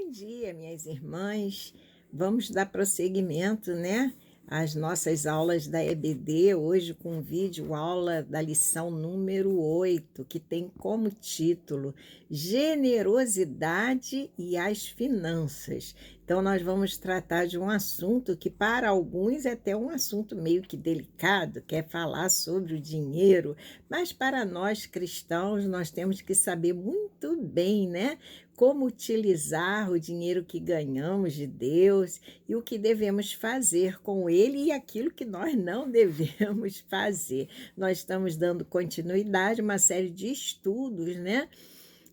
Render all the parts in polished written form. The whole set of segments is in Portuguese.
Bom dia, minhas irmãs. Vamos dar prosseguimento, né, às nossas aulas da EBD, hoje com vídeo aula da lição número 8, que tem como título Generosidade e as Finanças. Então, nós vamos tratar de um assunto que, para alguns, é até um assunto meio que delicado, que é falar sobre o dinheiro, mas para nós cristãos, nós temos que saber muito bem, né, como utilizar o dinheiro que ganhamos de Deus e o que devemos fazer com ele e aquilo que nós não devemos fazer. Nós estamos dando continuidade a uma série de estudos, né,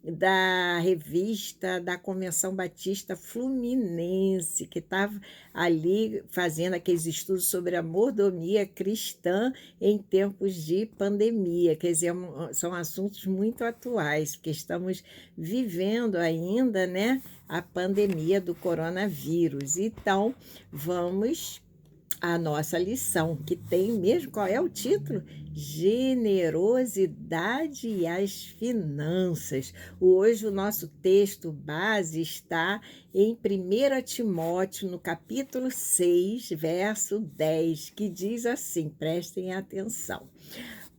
da revista da Convenção Batista Fluminense, que estava ali fazendo aqueles estudos sobre a mordomia cristã em tempos de pandemia. Quer dizer, são assuntos muito atuais, porque estamos vivendo ainda, né, a pandemia do coronavírus. Então, vamos à nossa lição, que tem mesmo, qual é o título? Generosidade e as finanças. Hoje o nosso texto base está em 1 Timóteo, no capítulo 6, verso 10, que diz assim, prestem atenção: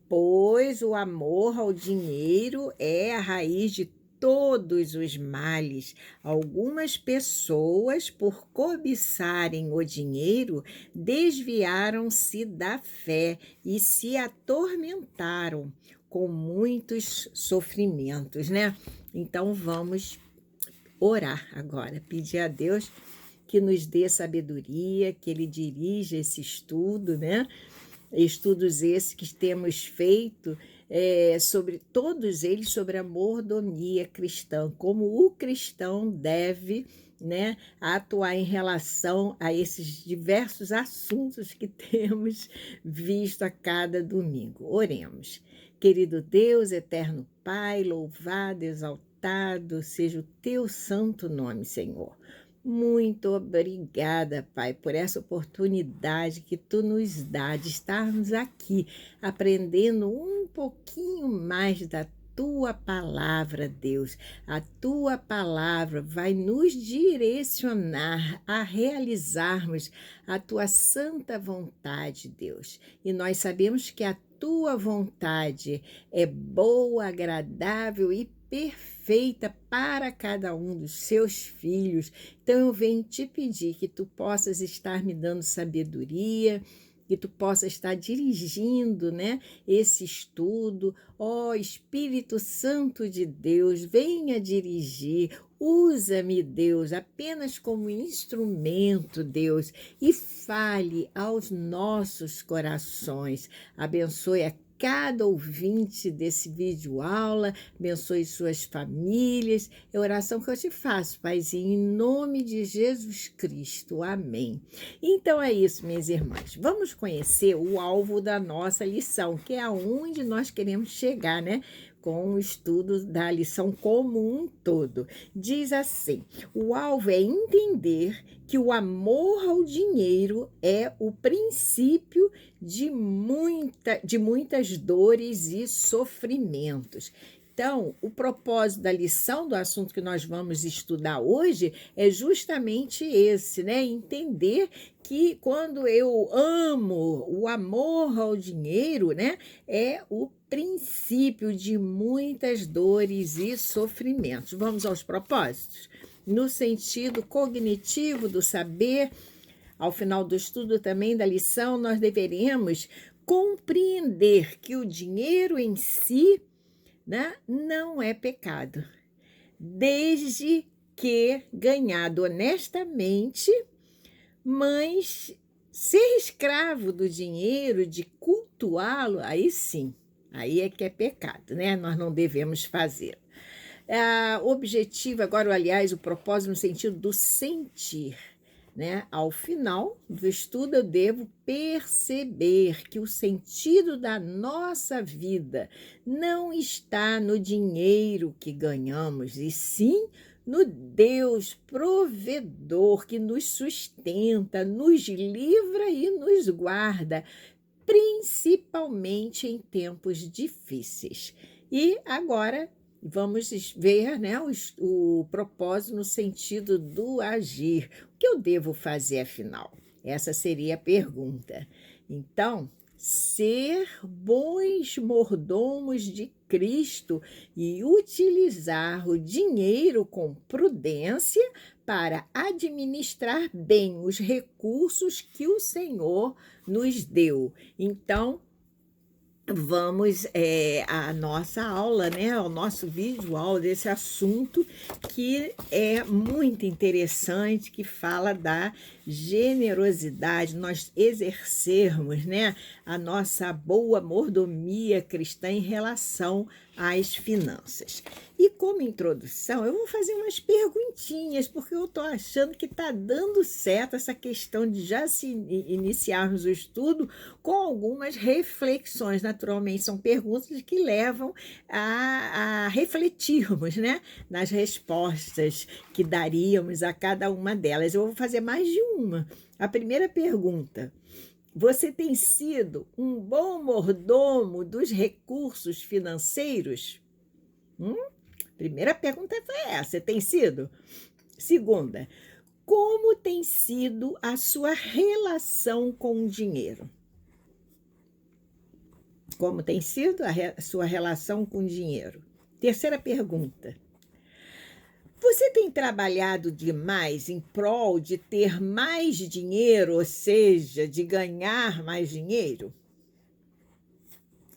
pois o amor ao dinheiro é a raiz de todos os males. Algumas pessoas, por cobiçarem o dinheiro, desviaram-se da fé e se atormentaram com muitos sofrimentos, né? Então vamos orar agora, pedir a Deus que nos dê sabedoria, que Ele dirija esse estudo, né? Estudos esses que temos feito sobre todos eles, sobre a mordomia cristã, como o cristão deve, né, atuar em relação a esses diversos assuntos que temos visto a cada domingo. Oremos. Querido Deus, eterno Pai, louvado, exaltado seja o teu santo nome, Senhor. Muito obrigada, Pai, por essa oportunidade que Tu nos dá de estarmos aqui aprendendo um pouquinho mais da Tua palavra, Deus. A Tua palavra vai nos direcionar a realizarmos a Tua santa vontade, Deus. E nós sabemos que a Tua vontade é boa, agradável e perfeita para cada um dos seus filhos. Então eu venho te pedir que tu possas estar me dando sabedoria, que tu possa estar dirigindo, né, esse estudo. Ó Espírito Santo de Deus, venha dirigir. Usa-me, Deus, apenas como instrumento, Deus, e fale aos nossos corações. Abençoe a cada ouvinte desse vídeo aula, abençoe suas famílias. É a oração que eu te faço, Paizinho, em nome de Jesus Cristo. Amém. Então é isso, minhas irmãs. Vamos conhecer o alvo da nossa lição, que é aonde nós queremos chegar, né? Com o estudo da lição como um todo. Diz assim: o alvo é entender que o amor ao dinheiro é o princípio de muitas dores e sofrimentos. Então, o propósito da lição, do assunto que nós vamos estudar hoje, é justamente esse, né? Entender que quando eu amo, o amor ao dinheiro, né, é o princípio de muitas dores e sofrimentos. Vamos aos propósitos? No sentido cognitivo do saber, ao final do estudo também da lição, nós deveremos compreender que o dinheiro em si, né, não é pecado, desde que ganhado honestamente, mas ser escravo do dinheiro, de cultuá-lo, aí sim, aí é que é pecado, né? Nós não devemos fazer. O objetivo, agora, aliás, o propósito no sentido do sentir, né? Ao final do estudo, eu devo perceber que o sentido da nossa vida não está no dinheiro que ganhamos, e sim no Deus provedor que nos sustenta, nos livra e nos guarda, principalmente em tempos difíceis. E agora Vamos ver, né, o propósito no sentido do agir. O que eu devo fazer, afinal? Essa seria a pergunta. Então, ser bons mordomos de Cristo e utilizar o dinheiro com prudência para administrar bem os recursos que o Senhor nos deu. Então, vamos à nossa aula, né, ao nosso visual desse assunto que é muito interessante, que fala da generosidade, nós exercermos, né, a nossa boa mordomia cristã em relação às finanças. E como introdução, eu vou fazer umas perguntinhas, porque eu estou achando que está dando certo essa questão de já se iniciarmos o estudo com algumas reflexões. Naturalmente, são perguntas que levam a refletirmos, né, nas respostas que daríamos a cada uma delas. Eu vou fazer mais de uma. A primeira pergunta: você tem sido um bom mordomo dos recursos financeiros? Primeira pergunta foi essa: você tem sido? Segunda: como tem sido a sua relação com o dinheiro? Como tem sido a sua relação com o dinheiro? Terceira pergunta: você tem trabalhado demais em prol de ter mais dinheiro, ou seja, de ganhar mais dinheiro?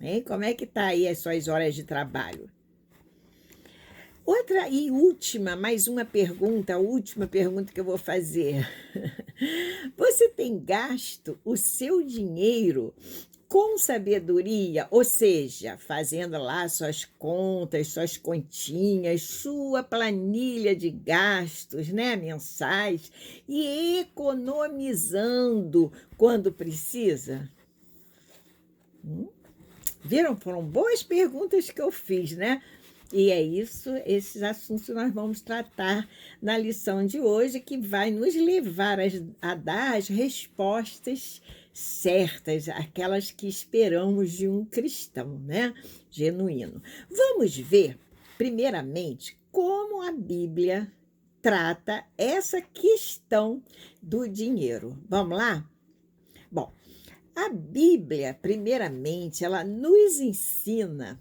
Hein? Como é que está aí as suas horas de trabalho? Outra e última, mais uma pergunta, a última pergunta que eu vou fazer. Você tem gasto o seu dinheiro com sabedoria, ou seja, fazendo lá suas contas, suas continhas, sua planilha de gastos, né, mensais, e economizando quando precisa? Viram? Foram boas perguntas que eu fiz, né? E é isso, esses assuntos nós vamos tratar na lição de hoje, que vai nos levar a dar as respostas certas, aquelas que esperamos de um cristão, né, genuíno. Vamos ver, primeiramente, como a Bíblia trata essa questão do dinheiro. Vamos lá? Bom, a Bíblia, primeiramente, ela nos ensina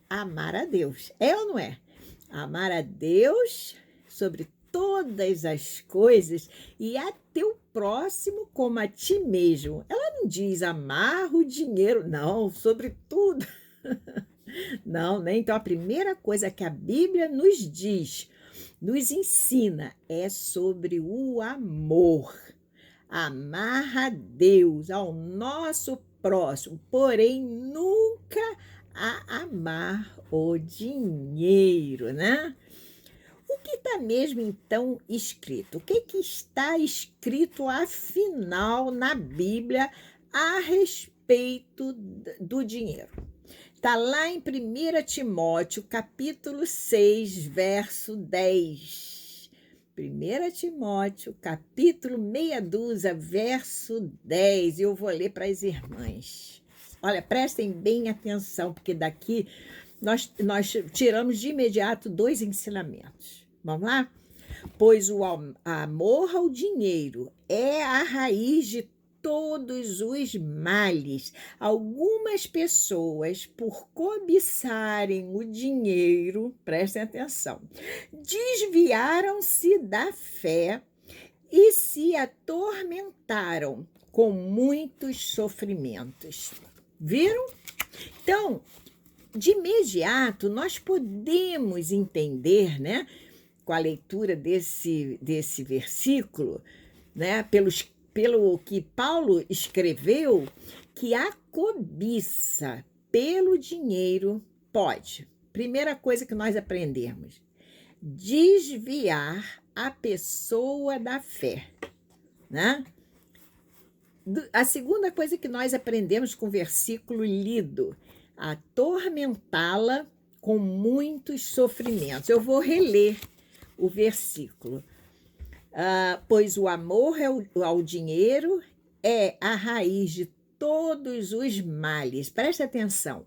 a amar a Deus. É ou não é? Amar a Deus sobre todas as coisas e a teu próximo como a ti mesmo. Ela não diz amar o dinheiro, não, sobre tudo. Não, né? Então a primeira coisa que a Bíblia nos diz, nos ensina, é sobre o amor. Amar a Deus, ao nosso próximo, porém nunca a amar o dinheiro, né? O que está mesmo, então, escrito? O que está escrito, afinal, na Bíblia a respeito do dinheiro? Está lá em 1 Timóteo, capítulo 6, verso 10. 1 Timóteo, capítulo meia dúzia, verso 10. Eu vou ler para as irmãs. Olha, prestem bem atenção, porque daqui nós tiramos de imediato 2 ensinamentos. Vamos lá? Pois o amor ao dinheiro é a raiz de todos os males. Algumas pessoas, por cobiçarem o dinheiro, prestem atenção, desviaram-se da fé e se atormentaram com muitos sofrimentos. Viram? Então, de imediato, nós podemos entender, né, com a leitura desse versículo, né, pelo que Paulo escreveu, que a cobiça pelo dinheiro pode, primeira coisa que nós aprendemos, desviar a pessoa da fé, né? A segunda coisa que nós aprendemos com o versículo lido, atormentá-la com muitos sofrimentos. Eu vou reler o versículo. Pois o amor ao dinheiro é a raiz de todos os males. Preste atenção.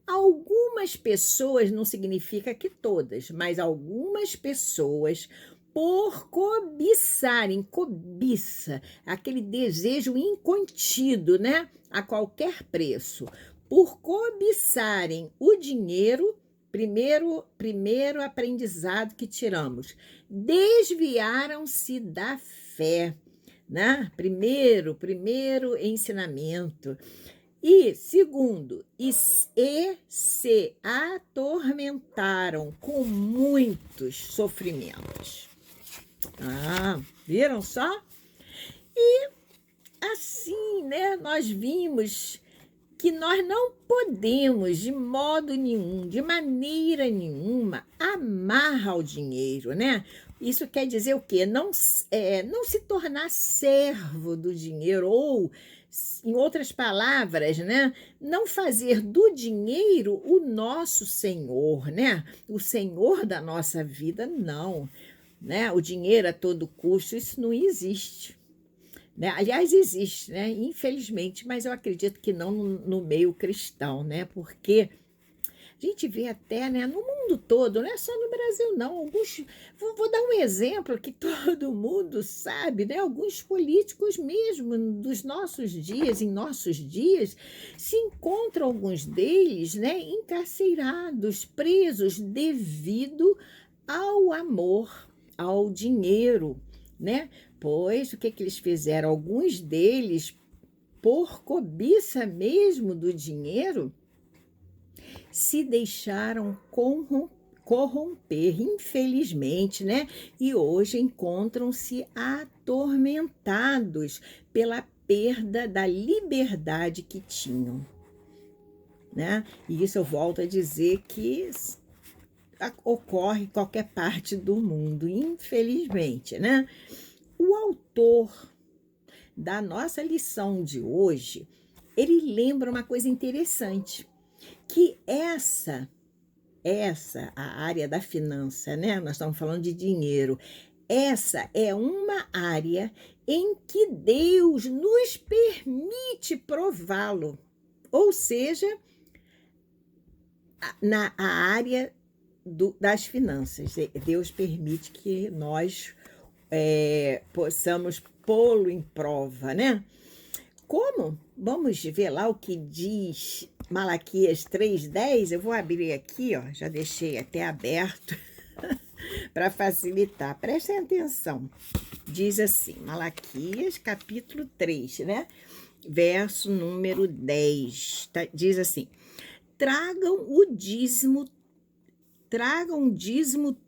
Algumas pessoas, não significa que todas, mas algumas pessoas, por cobiçarem, cobiça, aquele desejo incontido, né? A qualquer preço, por cobiçarem o dinheiro, primeiro aprendizado que tiramos, desviaram-se da fé, né? Primeiro ensinamento. E, segundo, se atormentaram com muitos sofrimentos. Ah, viram só? E assim, né, nós vimos que nós não podemos, de modo nenhum, de maneira nenhuma, amar ao dinheiro, né? Isso quer dizer o quê? Não se tornar servo do dinheiro, ou, em outras palavras, né? Não fazer do dinheiro o nosso senhor, né? O senhor da nossa vida, não. Né? O dinheiro a todo custo, isso não existe. Né? Aliás, existe, né? Infelizmente, mas eu acredito que não no meio cristão, né? Porque a gente vê até, né, no mundo todo, não é só no Brasil, não. Vou dar um exemplo que todo mundo sabe, né? Alguns políticos mesmo dos nossos dias, em nossos dias, se encontram alguns deles, né, encarcerados, presos devido ao amor, ao dinheiro, né? Pois o que eles fizeram? Alguns deles, por cobiça mesmo do dinheiro, se deixaram corromper, infelizmente, né? E hoje encontram-se atormentados pela perda da liberdade que tinham, né? E isso eu volto a dizer que ocorre em qualquer parte do mundo, infelizmente, né? O autor da nossa lição de hoje, ele lembra uma coisa interessante, que a área da finança, né? Nós estamos falando de dinheiro. Essa é uma área em que Deus nos permite prová-lo. Ou seja, a área das finanças. Deus permite que nós possamos pô-lo em prova, né? Como? Vamos ver lá o que diz Malaquias 3:10. Eu vou abrir aqui, ó, já deixei até aberto para facilitar. Prestem atenção. Diz assim, Malaquias capítulo 3, né? Verso número 10. Diz assim: tragam o dízimo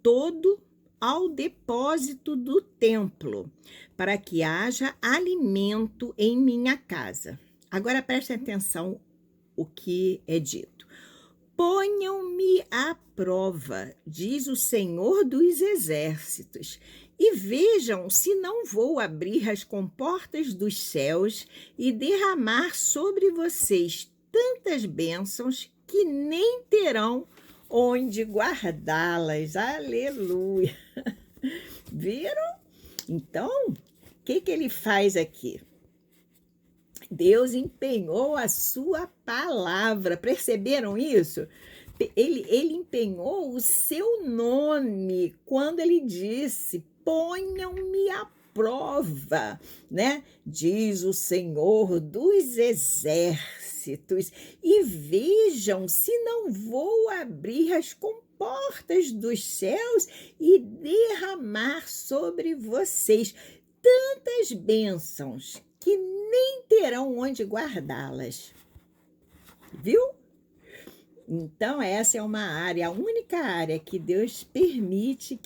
todo ao depósito do templo, para que haja alimento em minha casa. Agora preste atenção o que é dito. Ponham-me à prova, diz o Senhor dos Exércitos, e vejam se não vou abrir as comportas dos céus e derramar sobre vocês tantas bênçãos que nem terão onde guardá-las. Aleluia! Viram? Então, o que ele faz aqui? Deus empenhou a sua palavra. Perceberam isso? Ele empenhou o seu nome quando ele disse: ponham-me à prova, né? Diz o Senhor dos Exércitos, e vejam se não vou abrir as comportas dos céus e derramar sobre vocês tantas bênçãos que nem terão onde guardá-las. Viu? Então, essa é uma área, a única área que Deus permite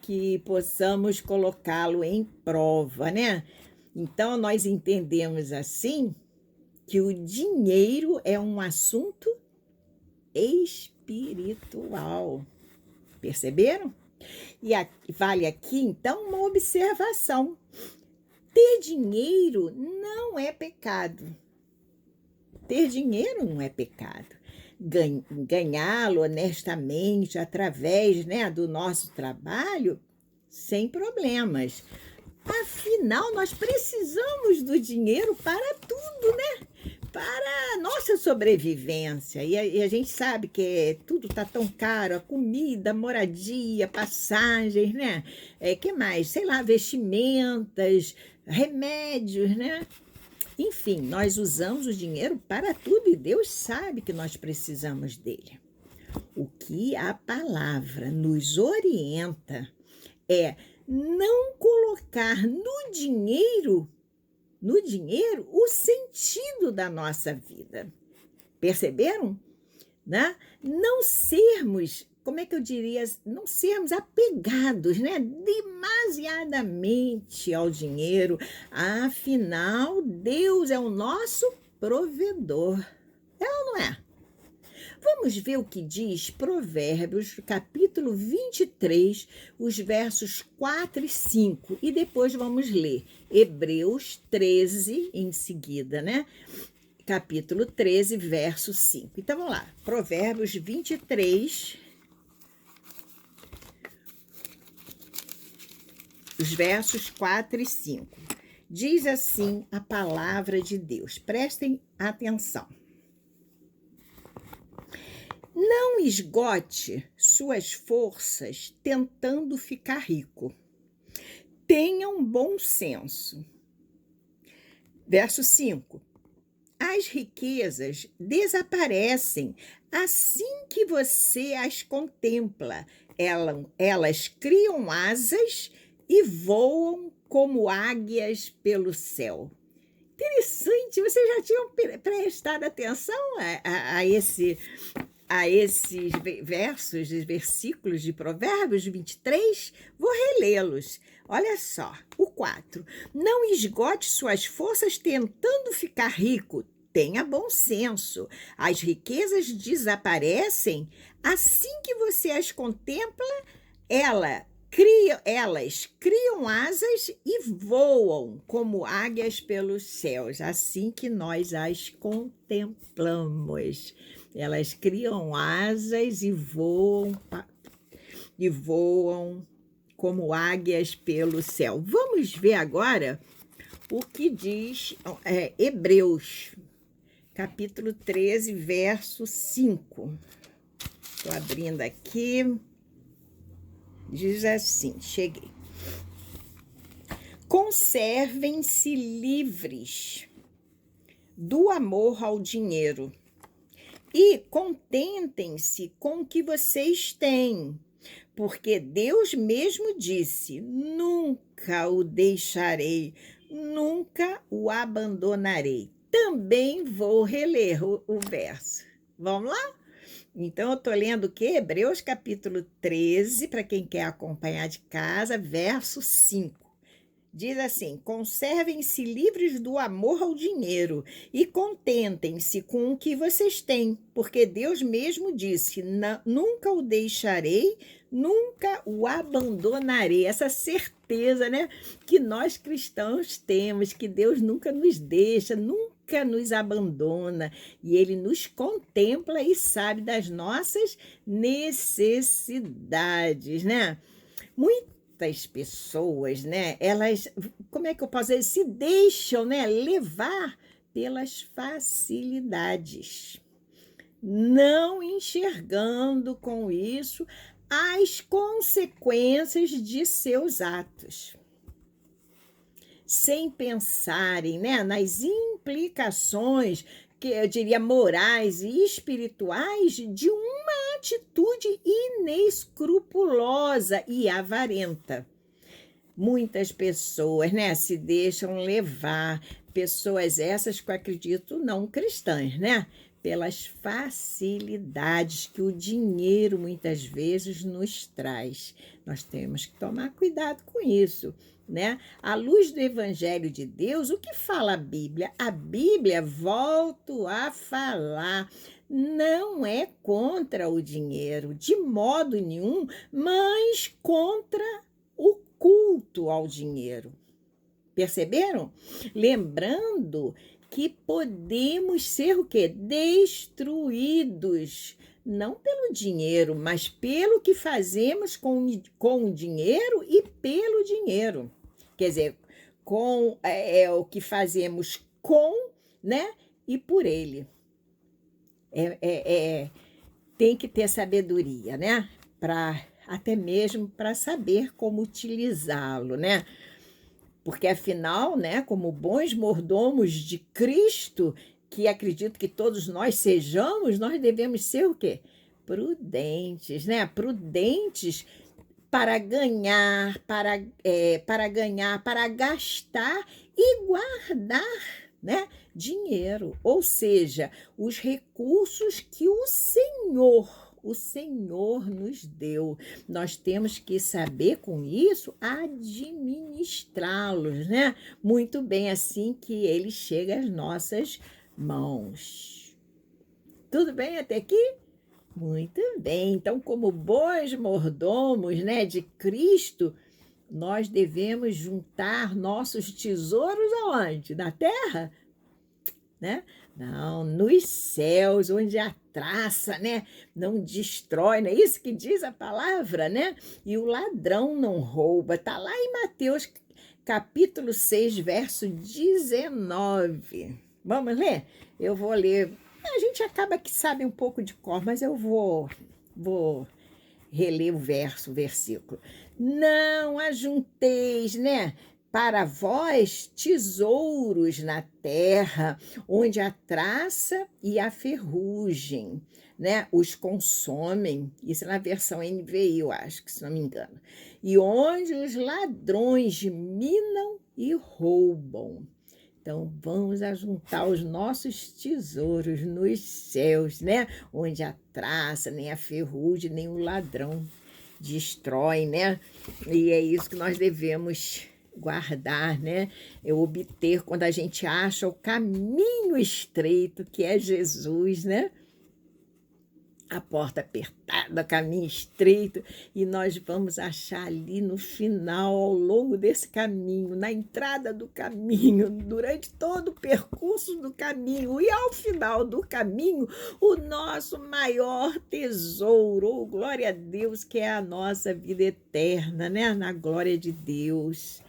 que possamos colocá-lo em prova, né? Então, nós entendemos assim que o dinheiro é um assunto espiritual. Perceberam? E vale aqui, então, uma observação. Ter dinheiro não é pecado. Ter dinheiro não é pecado. Ganhá-lo honestamente através, né, do nosso trabalho, sem problemas. Afinal, nós precisamos do dinheiro para tudo, né? para a nossa sobrevivência. E a gente sabe que tudo está tão caro, a comida, moradia, passagens, né? Que mais? Sei lá, vestimentas, remédios, né? Enfim, nós usamos o dinheiro para tudo e Deus sabe que nós precisamos dele. O que a palavra nos orienta é não colocar no dinheiro o sentido da nossa vida. Perceberam? Né? Não sermos, como é que eu diria, não sermos apegados, né, demasiadamente ao dinheiro. Afinal, Deus é o nosso provedor. É ou não é? Vamos ver o que diz Provérbios, capítulo 23, os versos 4 e 5. E depois vamos ler Hebreus 13 em seguida, né? Capítulo 13, verso 5. Então, vamos lá. Provérbios 23, os versos 4 e 5. Diz assim a palavra de Deus. Prestem atenção. Não esgote suas forças tentando ficar rico. Tenham bom senso. Verso 5. As riquezas desaparecem assim que você as contempla. Elas criam asas e voam como águias pelo céu. Interessante, vocês já tinham prestado atenção a esses versos, versículos de Provérbios 23? Vou relê-los. Olha só, o 4. Não esgote suas forças tentando ficar rico. Tenha bom senso. As riquezas desaparecem assim que você as contempla. Elas criam asas e voam como águias pelos céus, assim que nós as contemplamos. Elas criam asas e voam como águias pelo céu. Vamos ver agora o que diz Hebreus, capítulo 13, verso 5. Estou abrindo aqui. Diz assim, cheguei. Conservem-se livres do amor ao dinheiro e contentem-se com o que vocês têm, porque Deus mesmo disse: nunca o deixarei, nunca o abandonarei. Também vou reler o verso. Vamos lá? Então, eu estou lendo o quê? Hebreus capítulo 13, para quem quer acompanhar de casa, verso 5. Diz assim: conservem-se livres do amor ao dinheiro e contentem-se com o que vocês têm, porque Deus mesmo disse: nunca o deixarei, nunca o abandonarei. Essa certeza, né, que nós cristãos temos, que Deus nunca nos deixa, nunca nos abandona, e Ele nos contempla e sabe das nossas necessidades, né? Muitas pessoas, né, elas, como é que eu posso dizer, se deixam, né, levar pelas facilidades, não enxergando com isso as consequências de seus atos, sem pensarem, né, nas implicações, que eu diria morais e espirituais, de uma atitude inescrupulosa e avarenta. Muitas pessoas, né, se deixam levar, pessoas essas que eu acredito não cristãs, né, pelas facilidades que o dinheiro muitas vezes nos traz. Nós temos que tomar cuidado com isso, né? À luz do Evangelho de Deus, o que fala a Bíblia? A Bíblia, volto a falar, não é contra o dinheiro, de modo nenhum, mas contra o culto ao dinheiro. Perceberam? Lembrando que podemos ser o quê? Destruídos, não pelo dinheiro, mas pelo que fazemos com o dinheiro e pelo dinheiro. Quer dizer, com o que fazemos com, né? e por Ele. Tem que ter sabedoria, né? Até mesmo para saber como utilizá-lo, né? Porque afinal, né, como bons mordomos de Cristo, que acredito que todos nós sejamos, nós devemos ser o quê? Prudentes, né? Prudentes para ganhar, para gastar e guardar, né, dinheiro, ou seja, os recursos que o Senhor nos deu. Nós temos que saber com isso administrá-los, né? Muito bem, assim que ele chega às nossas mãos. Tudo bem até aqui? Muito bem. Então, como bons mordomos, né, de Cristo, nós devemos juntar nossos tesouros aonde? Na terra? Né? Não, nos céus, onde a traça, né, não destrói, não é isso que diz a palavra, né? E o ladrão não rouba. Está lá em Mateus capítulo 6, verso 19. Vamos ler? Eu vou ler. A gente acaba que sabe um pouco de cor, mas eu vou reler o versículo. Não ajunteis, né, para vós tesouros na terra, onde a traça e a ferrugem, né, os consomem. Isso é na versão NVI, eu acho, que se não me engano. E onde os ladrões minam e roubam. Então, vamos ajuntar os nossos tesouros nos céus, né? Onde a traça, nem a ferrugem, nem o ladrão destrói, né? E é isso que nós devemos guardar, né? É obter quando a gente acha o caminho estreito, que é Jesus, né? A porta apertada, caminho estreito, e nós vamos achar ali no final, ao longo desse caminho, na entrada do caminho, durante todo o percurso do caminho e ao final do caminho, o nosso maior tesouro, oh, glória a Deus, que é a nossa vida eterna, né? Na glória de Deus.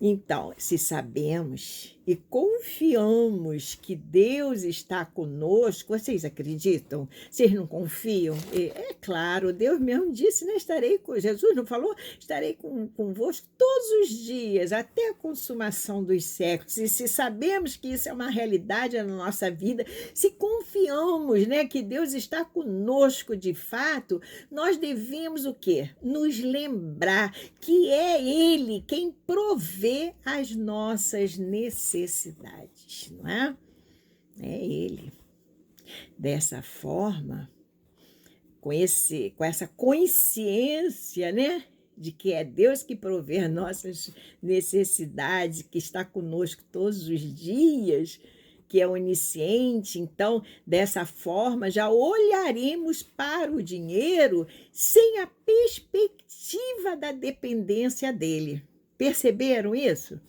Então, se sabemos e confiamos que Deus está conosco, vocês acreditam? Vocês não confiam? É claro, Deus mesmo disse, né? Jesus não falou? Estarei convosco todos os dias, até a consumação dos séculos. E se sabemos que isso é uma realidade na nossa vida, se confiamos, né, que Deus está conosco de fato, nós devemos o quê? Nos lembrar que é Ele quem provê as nossas necessidades, não é? É Ele. Dessa forma, com essa consciência, né, de que é Deus que provê as nossas necessidades, que está conosco todos os dias, que é onisciente, então, dessa forma, já olharemos para o dinheiro sem a perspectiva da dependência dele. Perceberam isso?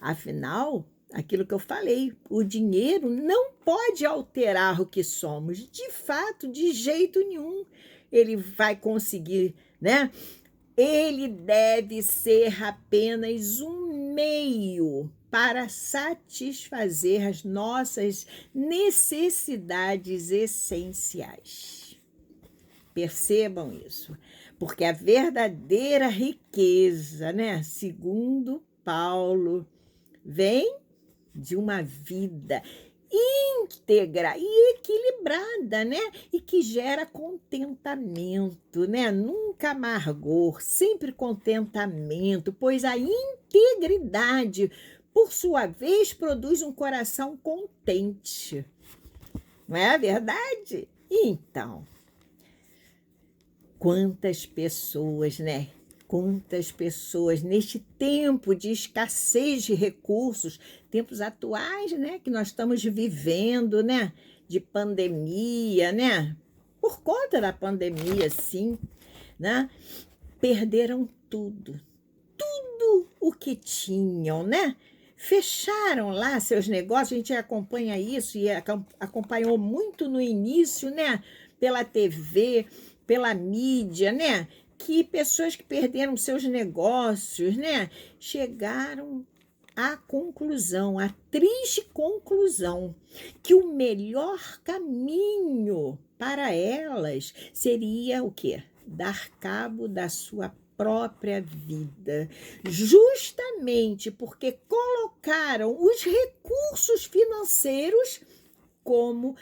Afinal, aquilo que eu falei, o dinheiro não pode alterar o que somos, de fato, de jeito nenhum. Ele vai conseguir, né? Ele deve ser apenas um meio para satisfazer as nossas necessidades essenciais. Percebam isso, porque a verdadeira riqueza, né, segundo Paulo, vem de uma vida íntegra e equilibrada, né? E que gera contentamento, né? Nunca amargor, sempre contentamento, pois a integridade, por sua vez, produz um coração contente. Não é a verdade? Então, quantas pessoas, né? Quantas pessoas neste tempo de escassez de recursos, tempos atuais, né, que nós estamos vivendo, né, de pandemia, né, por conta da pandemia, sim, né, perderam tudo o que tinham, né, fecharam lá seus negócios. A gente acompanha isso e acompanhou muito no início, né, pela TV, pela mídia, né, que pessoas que perderam seus negócios, né, chegaram a conclusão, a triste conclusão, que o melhor caminho para elas seria o quê? Dar cabo da sua própria vida, justamente porque colocaram os recursos financeiros como,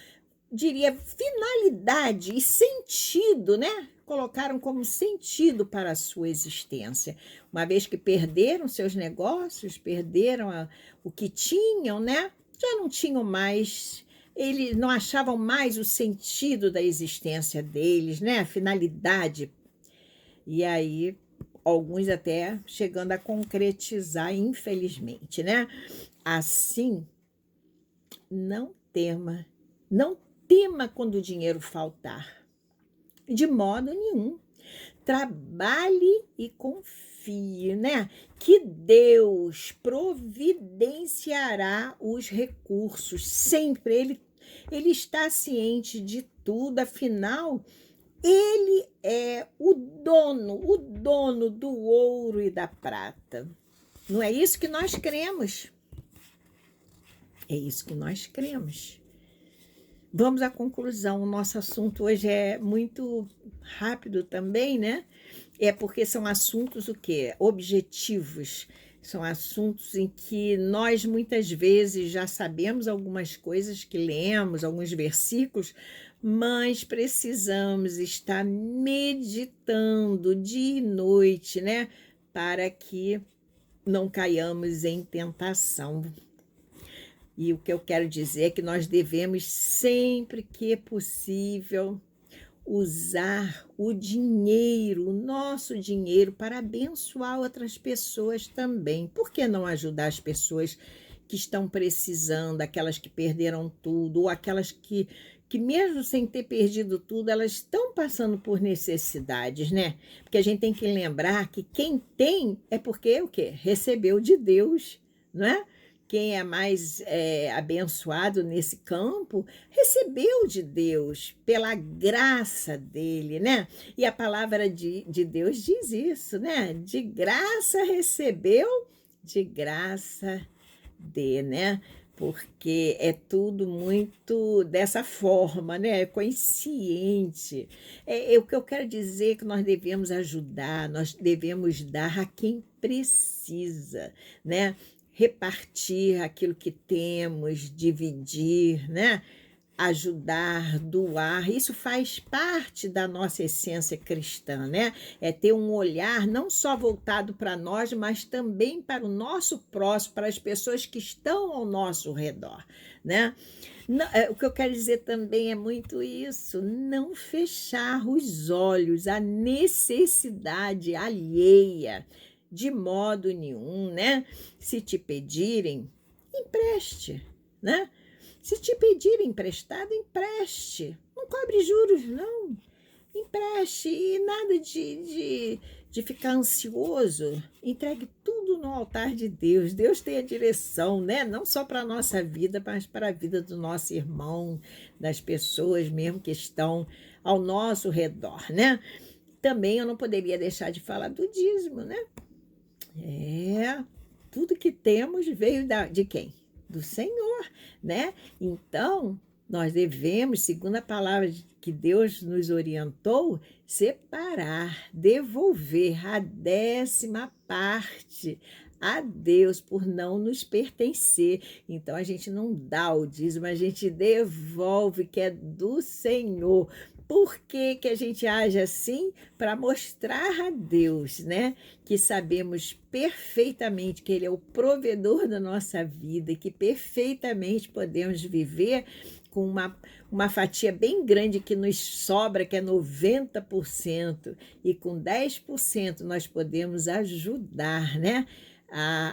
diria, finalidade e sentido, né? Colocaram como sentido para a sua existência. Uma vez que perderam seus negócios, perderam o que tinham, né? Já não tinham mais, eles não achavam mais o sentido da existência deles, né? A finalidade. E aí, alguns até chegando a concretizar, infelizmente, né? Assim, não tema, não tema quando o dinheiro faltar. De modo nenhum. Trabalhe e confie, né? Que Deus providenciará os recursos. Sempre ele está ciente de tudo, afinal, ele é o dono do ouro e da prata. Não é isso que nós cremos? É isso que nós cremos. Vamos à conclusão. O nosso assunto hoje é muito rápido também, né? É porque são assuntos o quê? Objetivos. São assuntos em que nós muitas vezes já sabemos algumas coisas que lemos, alguns versículos, mas precisamos estar meditando dia e noite, né? Para que não caiamos em tentação. E o que eu quero dizer é que nós devemos, sempre que possível, usar o dinheiro, o nosso dinheiro, para abençoar outras pessoas também. Por que não ajudar as pessoas que estão precisando, aquelas que perderam tudo, ou aquelas que mesmo sem ter perdido tudo, elas estão passando por necessidades, né? Porque a gente tem que lembrar que quem tem é porque o quê? Recebeu de Deus, não é? Quem é mais abençoado nesse campo, recebeu de Deus, pela graça dele, né? E a palavra de Deus diz isso, né? De graça recebeu, de graça dê, né? Porque é tudo muito dessa forma, né? Consciente. O que eu quero dizer é que nós devemos ajudar, nós devemos dar a quem precisa, né? Repartir aquilo que temos, dividir, né? Ajudar, doar, isso faz parte da nossa essência cristã, né? É ter um olhar não só voltado para nós, mas também para o nosso próximo, para as pessoas que estão ao nosso redor, né? O que eu quero dizer também é muito isso, não fechar os olhos à necessidade alheia, de modo nenhum, né? Se te pedirem, empreste, né? Se te pedirem emprestado, empreste. Não cobre juros, não. Empreste e nada de ficar ansioso. Entregue tudo no altar de Deus. Deus tem a direção, né? Não só para a nossa vida, mas para a vida do nosso irmão, das pessoas mesmo que estão ao nosso redor, né? Também eu não poderia deixar de falar do dízimo, né? Tudo que temos veio de quem? Do Senhor, né? Então, nós devemos, segundo a palavra que Deus nos orientou, separar, devolver a 10ª parte a Deus por não nos pertencer. Então, a gente não dá o dízimo, a gente devolve, que é do Senhor. Por que que a gente age assim? Para mostrar a Deus, né? Que sabemos perfeitamente que Ele é o provedor da nossa vida e que perfeitamente podemos viver com uma fatia bem grande que nos sobra, que é 90%, e com 10% nós podemos ajudar, né?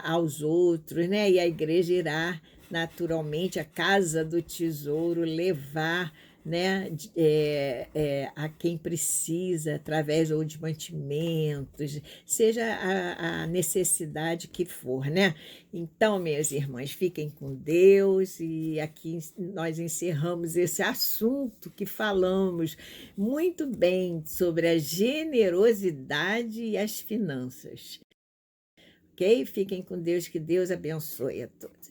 Aos outros, né? E a igreja irá naturalmente, a casa do tesouro, levar, né, a quem precisa, através ou de mantimentos, seja a necessidade que for, né? Então, meus irmãos, fiquem com Deus, e aqui nós encerramos esse assunto que falamos muito bem sobre a generosidade e as finanças. ok? Fiquem com Deus, que Deus abençoe a todos.